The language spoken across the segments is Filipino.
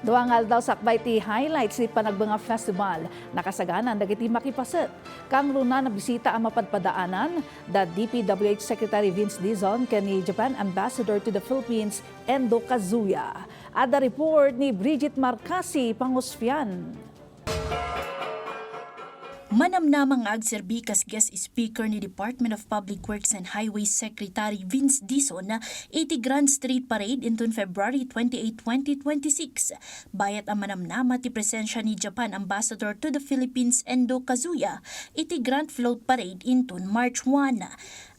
Duangal daw sakbay ti highlights ni Panagbenga Festival. Nakasaganan dagiti makipaset. Kangrunaan na bisita ang mapadpadaanan da DPWH Secretary Vince Dizon ken ni Japan Ambassador to the Philippines Endo Kazuya. Ada report ni Bridget Marcasi Pangosfian. Manamnamang agserbi kas guest speaker ni Department of Public Works and Highways Secretary Vince Dizon na 80 Grand Street Parade inton February 28, 2026. Bayat ang manamnama ti presensya ni Japan Ambassador to the Philippines Endo Kazuya, 80 Grand Float Parade inton March 1.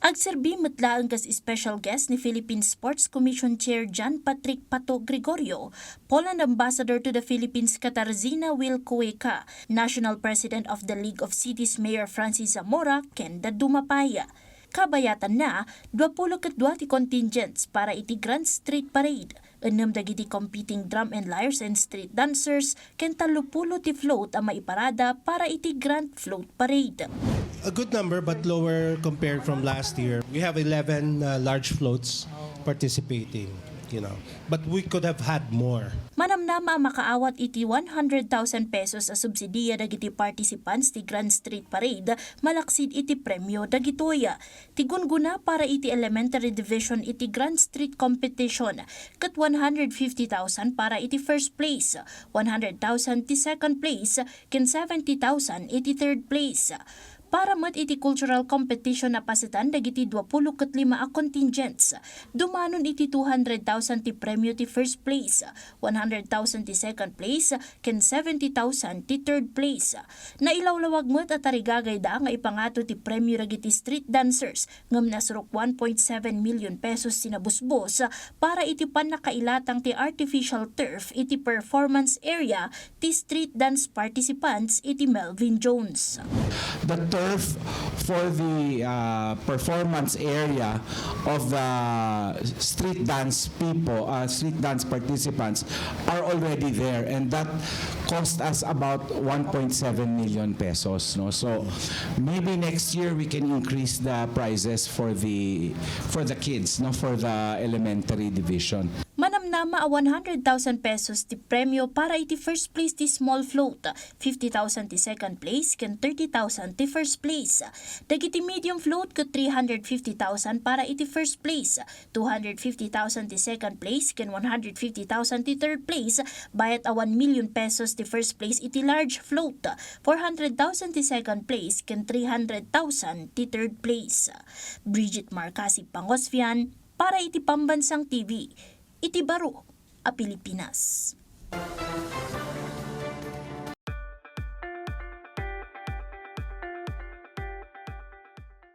Agserbi matlaang kas special guest ni Philippine Sports Commission Chair John Patrick Pato Gregorio, Poland Ambassador to the Philippines Katarzyna Wilkowiaka, National President of the League of Cities Mayor Francis Zamora, ken da dumapaya. Kabayatan na 22 ti contingents para iti Grand Street Parade. 6 dagiti competing drum and lyres and street dancers ken 30 ti float ang maiparada para iti Grand Float Parade. A good number but lower compared from last year. We have 11 large floats participating, but we could have had more. Manamnama makaawat iti 100,000 pesos a subsidiya dagiti participants ti Grand Street Parade malaksid iti premyo dagitoya. Tigunguna para iti elementary division iti Grand Street Competition ket 150,000 para iti first place, 100,000 ti second place ken 70,000 iti third place. Para mat iti cultural competition na pasitan dagiti 25 a contingents. Dumanon iti 200,000 ti premyo ti first place, 100,000 ti second place, ken 70,000 ti third place. Nailawlawag mat at tarigagay da nga ipangato ti premyo dagiti street dancers ngem nasruk 1.7 million pesos sinabusbos para iti panakailatang ti artificial turf iti performance area ti street dance participants iti Melvin Jones. The turf for the performance area of the street dance people, street dance participants are already there, and that cost us about 1.7 million pesos. No? So maybe next year we can increase the prices for the kids, no, for the elementary division. Manamnama a 100,000 pesos ti premyo para iti first place ti small float, 50,000 ti second place ken 30,000 ti first place. Dagiti medium float ket 350,000 para iti first place, 250,000 ti second place ken 150,000 ti third place. Bayat a 1 million pesos ti first place iti large float, 400,000 ti second place ken 300,000 ti third place. Bridget Marcasi Pangosfian para iti Pambansang TV. Iti Baro a Pilipinas.